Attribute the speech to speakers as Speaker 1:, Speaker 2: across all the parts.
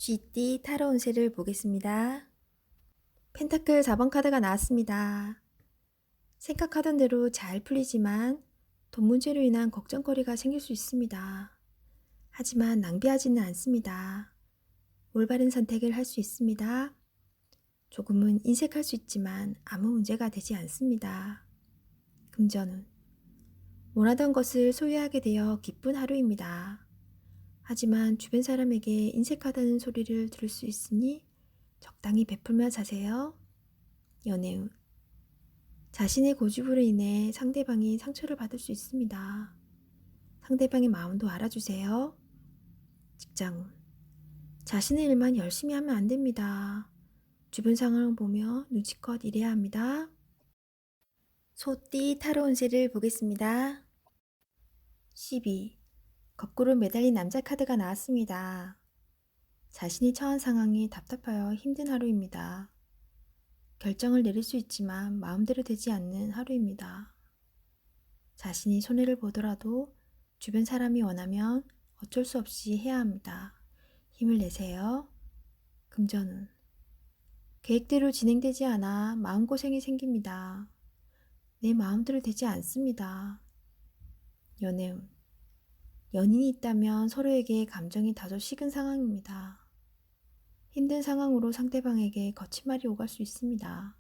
Speaker 1: 쥐띠 타로 운세를 보겠습니다. 펜타클 4번 카드가 나왔습니다. 생각하던 대로 잘 풀리지만 돈 문제로 인한 걱정거리가 생길 수 있습니다. 하지만 낭비하지는 않습니다. 올바른 선택을 할 수 있습니다. 조금은 인색할 수 있지만 아무 문제가 되지 않습니다. 금전운 원하던 것을 소유하게 되어 기쁜 하루입니다. 하지만 주변 사람에게 인색하다는 소리를 들을 수 있으니 적당히 베풀며 사세요. 연애운 자신의 고집으로 인해 상대방이 상처를 받을 수 있습니다. 상대방의 마음도 알아주세요. 직장운 자신의 일만 열심히 하면 안 됩니다. 주변 상황을 보며 눈치껏 일해야 합니다. 소띠 타로 운세를 보겠습니다. 12. 거꾸로 매달린 남자 카드가 나왔습니다. 자신이 처한 상황이 답답하여 힘든 하루입니다. 결정을 내릴 수 있지만 마음대로 되지 않는 하루입니다. 자신이 손해를 보더라도 주변 사람이 원하면 어쩔 수 없이 해야 합니다. 힘을 내세요. 금전운 계획대로 진행되지 않아 마음고생이 생깁니다. 내 마음대로 되지 않습니다. 연애운 연인이 있다면 서로에게 감정이 다소 식은 상황입니다. 힘든 상황으로 상대방에게 거친 말이 오갈 수 있습니다.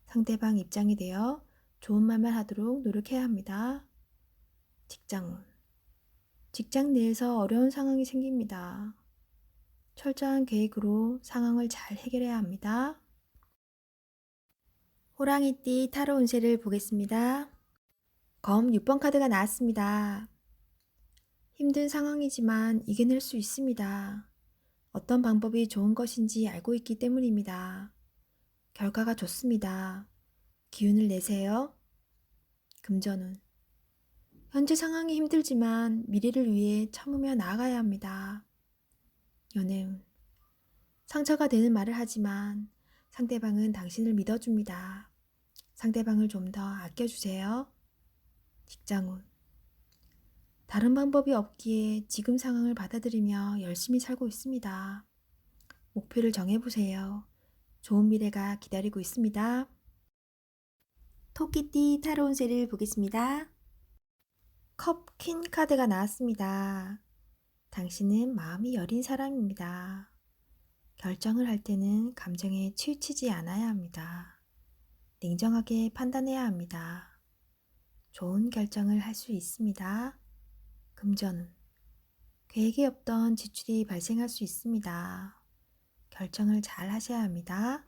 Speaker 1: 상대방 입장이 되어 좋은 말만 하도록 노력해야 합니다. 직장운 직장 내에서 어려운 상황이 생깁니다. 철저한 계획으로 상황을 잘 해결해야 합니다. 호랑이띠 타로 운세를 보겠습니다. 검 6번 카드가 나왔습니다. 힘든 상황이지만 이겨낼 수 있습니다. 어떤 방법이 좋은 것인지 알고 있기 때문입니다. 결과가 좋습니다. 기운을 내세요. 금전운 현재 상황이 힘들지만 미래를 위해 참으며 나아가야 합니다. 연애운 상처가 되는 말을 하지만 상대방은 당신을 믿어줍니다. 상대방을 좀 더 아껴주세요. 직장운 다른 방법이 없기에 지금 상황을 받아들이며 열심히 살고 있습니다. 목표를 정해보세요. 좋은 미래가 기다리고 있습니다. 토끼띠 타로 운세를 보겠습니다. 컵 퀸 카드가 나왔습니다. 당신은 마음이 여린 사람입니다. 결정을 할 때는 감정에 치우치지 않아야 합니다. 냉정하게 판단해야 합니다. 좋은 결정을 할 수 있습니다. 금전운 계획이 없던 지출이 발생할 수 있습니다. 결정을 잘 하셔야 합니다.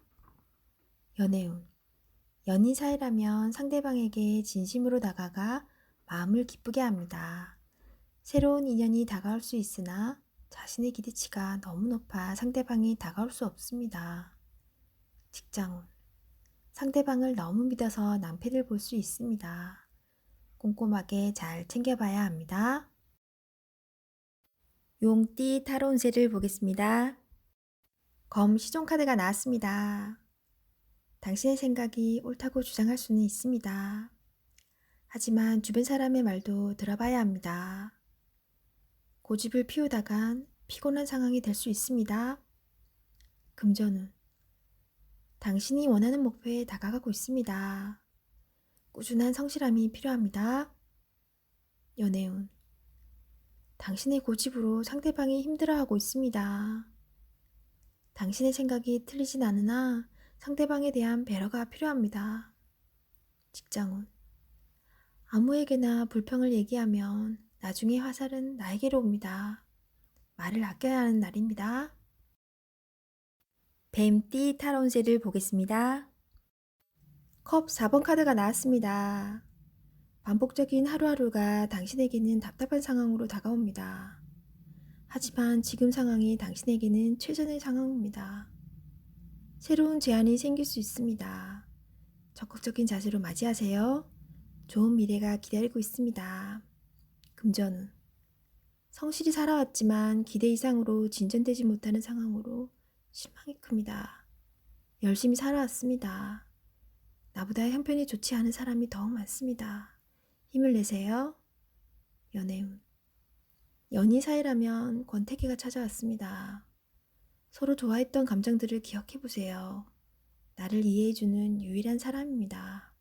Speaker 1: 연애운 연인 사이라면 상대방에게 진심으로 다가가 마음을 기쁘게 합니다. 새로운 인연이 다가올 수 있으나 자신의 기대치가 너무 높아 상대방이 다가올 수 없습니다. 직장운 상대방을 너무 믿어서 낭패를 볼 수 있습니다. 꼼꼼하게 잘 챙겨봐야 합니다. 용띠 타로 운세를 보겠습니다. 검 시종 카드가 나왔습니다. 당신의 생각이 옳다고 주장할 수는 있습니다. 하지만 주변 사람의 말도 들어봐야 합니다. 고집을 피우다간 피곤한 상황이 될 수 있습니다. 금전운 당신이 원하는 목표에 다가가고 있습니다. 꾸준한 성실함이 필요합니다. 연애운 당신의 고집으로 상대방이 힘들어하고 있습니다. 당신의 생각이 틀리진 않으나 상대방에 대한 배려가 필요합니다. 직장운 아무에게나 불평을 얘기하면 나중에 화살은 나에게로 옵니다. 말을 아껴야 하는 날입니다. 뱀띠 타로 운세를 보겠습니다. 컵 4번 카드가 나왔습니다. 반복적인 하루하루가 당신에게는 답답한 상황으로 다가옵니다. 하지만 지금 상황이 당신에게는 최선의 상황입니다. 새로운 제안이 생길 수 있습니다. 적극적인 자세로 맞이하세요. 좋은 미래가 기다리고 있습니다. 금전운 성실히 살아왔지만 기대 이상으로 진전되지 못하는 상황으로 실망이 큽니다. 열심히 살아왔습니다. 나보다 형편이 좋지 않은 사람이 더 많습니다. 힘을 내세요. 연애운 연인 사이라면 권태기가 찾아왔습니다. 서로 좋아했던 감정들을 기억해 보세요. 나를 이해해주는 유일한 사람입니다.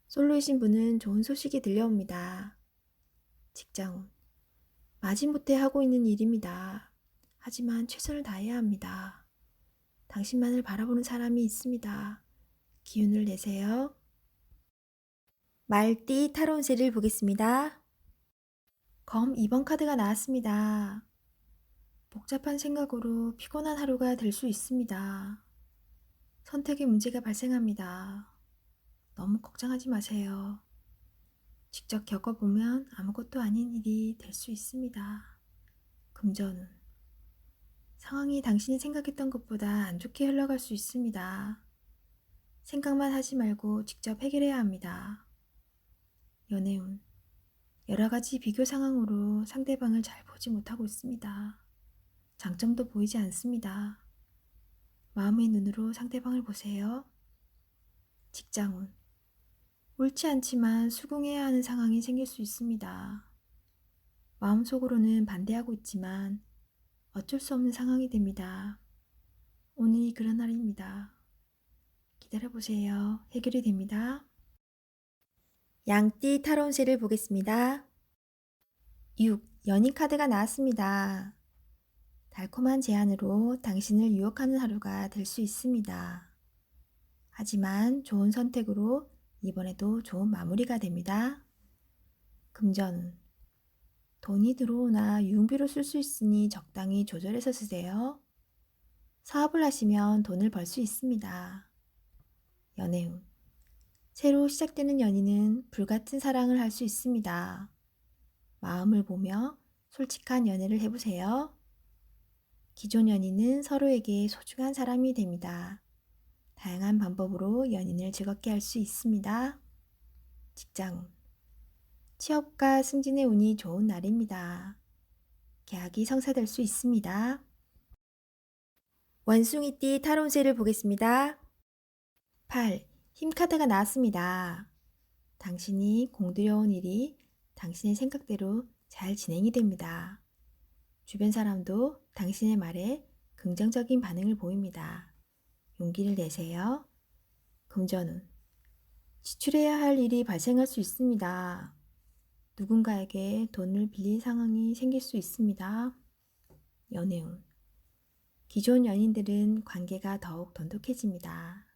Speaker 1: 솔로이신 분은 좋은 소식이 들려옵니다. 직장운. 마지못해 하고 있는 일입니다. 하지만 최선을 다해야 합니다. 당신만을 바라보는 사람이 있습니다. 기운을 내세요. 말띠 타로운세를 보겠습니다. 검 2번 카드가 나왔습니다. 복잡한 생각으로 피곤한 하루가 될 수 있습니다. 선택에 문제가 발생합니다. 너무 걱정하지 마세요. 직접 겪어보면 아무것도 아닌 일이 될 수 있습니다. 금전운. 상황이 당신이 생각했던 것보다 안 좋게 흘러갈 수 있습니다. 생각만 하지 말고 직접 해결해야 합니다. 연애운. 여러 가지 비교 상황으로 상대방을 잘 보지 못하고 있습니다. 장점도 보이지 않습니다. 마음의 눈으로 상대방을 보세요. 직장운. 옳지 않지만 수긍해야 하는 상황이 생길 수 있습니다. 마음속으로는 반대하고 있지만 어쩔 수 없는 상황이 됩니다. 오늘이 그런 날입니다. 기다려보세요. 해결이 됩니다. 양띠 타로운세를 보겠습니다. 6. 연인 카드가 나왔습니다. 달콤한 제안으로 당신을 유혹하는 하루가 될 수 있습니다. 하지만 좋은 선택으로 이번에도 좋은 마무리가 됩니다. 금전운. 돈이 들어오나 유흥비로 쓸 수 있으니 적당히 조절해서 쓰세요. 사업을 하시면 돈을 벌 수 있습니다. 연애운. 새로 시작되는 연인은 불같은 사랑을 할 수 있습니다. 마음을 보며 솔직한 연애를 해보세요. 기존 연인은 서로에게 소중한 사람이 됩니다. 다양한 방법으로 연인을 즐겁게 할 수 있습니다. 직장운. 취업과 승진의 운이 좋은 날입니다. 계약이 성사될 수 있습니다. 원숭이띠 타로운세를 보겠습니다. 8. 힘 카드가 나왔습니다. 당신이 공들여온 일이 당신의 생각대로 잘 진행이 됩니다. 주변 사람도 당신의 말에 긍정적인 반응을 보입니다. 용기를 내세요. 금전운. 지출해야 할 일이 발생할 수 있습니다. 누군가에게 돈을 빌릴 상황이 생길 수 있습니다. 연애운. 기존 연인들은 관계가 더욱 돈독해집니다.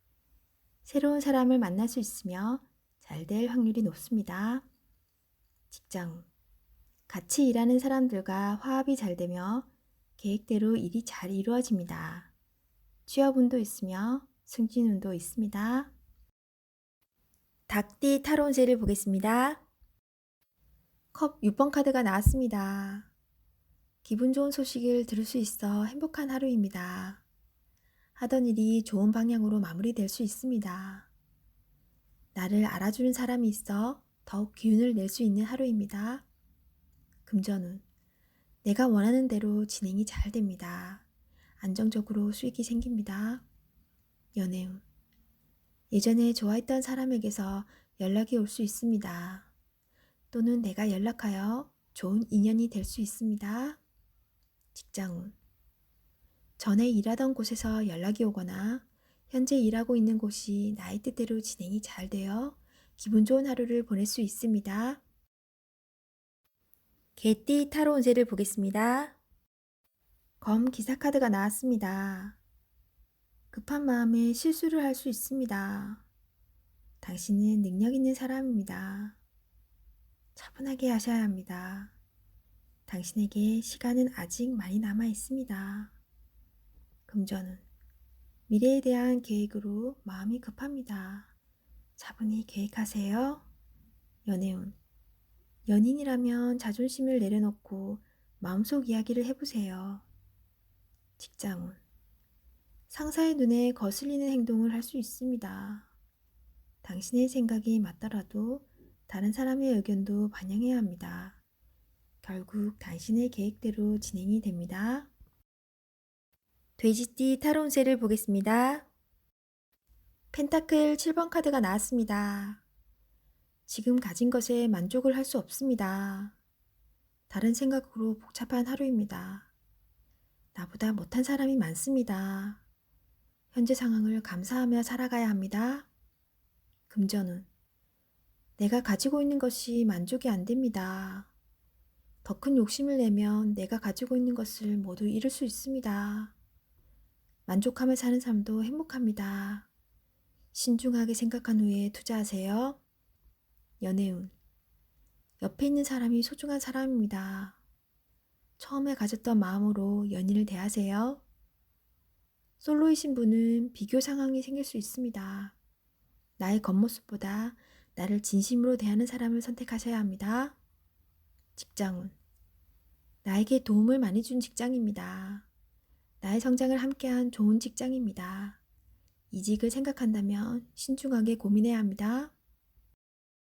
Speaker 1: 새로운 사람을 만날 수 있으며 잘 될 확률이 높습니다. 직장. 같이 일하는 사람들과 화합이 잘 되며 계획대로 일이 잘 이루어집니다. 취업운도 있으며 승진운도 있습니다. 닭띠 타로운세를 보겠습니다. 컵 6번 카드가 나왔습니다. 기분 좋은 소식을 들을 수 있어 행복한 하루입니다. 하던 일이 좋은 방향으로 마무리될 수 있습니다. 나를 알아주는 사람이 있어 더욱 기운을 낼 수 있는 하루입니다. 금전운. 내가 원하는 대로 진행이 잘 됩니다. 안정적으로 수익이 생깁니다. 연애운. 예전에 좋아했던 사람에게서 연락이 올 수 있습니다. 또는 내가 연락하여 좋은 인연이 될 수 있습니다. 직장운. 전에 일하던 곳에서 연락이 오거나 현재 일하고 있는 곳이 나의 뜻대로 진행이 잘 되어 기분 좋은 하루를 보낼 수 있습니다. 개띠 타로운세를 보겠습니다. 검 기사 카드가 나왔습니다. 급한 마음에 실수를 할 수 있습니다. 당신은 능력 있는 사람입니다. 차분하게 하셔야 합니다. 당신에게 시간은 아직 많이 남아 있습니다. 금전운. 미래에 대한 계획으로 마음이 급합니다. 차분히 계획하세요. 연애운. 연인이라면 자존심을 내려놓고 마음속 이야기를 해보세요. 직장운. 상사의 눈에 거슬리는 행동을 할 수 있습니다. 당신의 생각이 맞더라도 다른 사람의 의견도 반영해야 합니다. 결국 당신의 계획대로 진행이 됩니다. 돼지띠 타로운세를 보겠습니다. 펜타클 7번 카드가 나왔습니다. 지금 가진 것에 만족을 할 수 없습니다. 다른 생각으로 복잡한 하루입니다. 나보다 못한 사람이 많습니다. 현재 상황을 감사하며 살아가야 합니다. 금전운. 내가 가지고 있는 것이 만족이 안 됩니다. 더 큰 욕심을 내면 내가 가지고 있는 것을 모두 잃을 수 있습니다. 만족하며 사는 삶도 행복합니다. 신중하게 생각한 후에 투자하세요. 연애운. 옆에 있는 사람이 소중한 사람입니다. 처음에 가졌던 마음으로 연인을 대하세요. 솔로이신 분은 비교 상황이 생길 수 있습니다. 나의 겉모습보다 나를 진심으로 대하는 사람을 선택하셔야 합니다. 직장운. 나에게 도움을 많이 준 직장입니다. 나의 성장을 함께한 좋은 직장입니다. 이직을 생각한다면 신중하게 고민해야 합니다.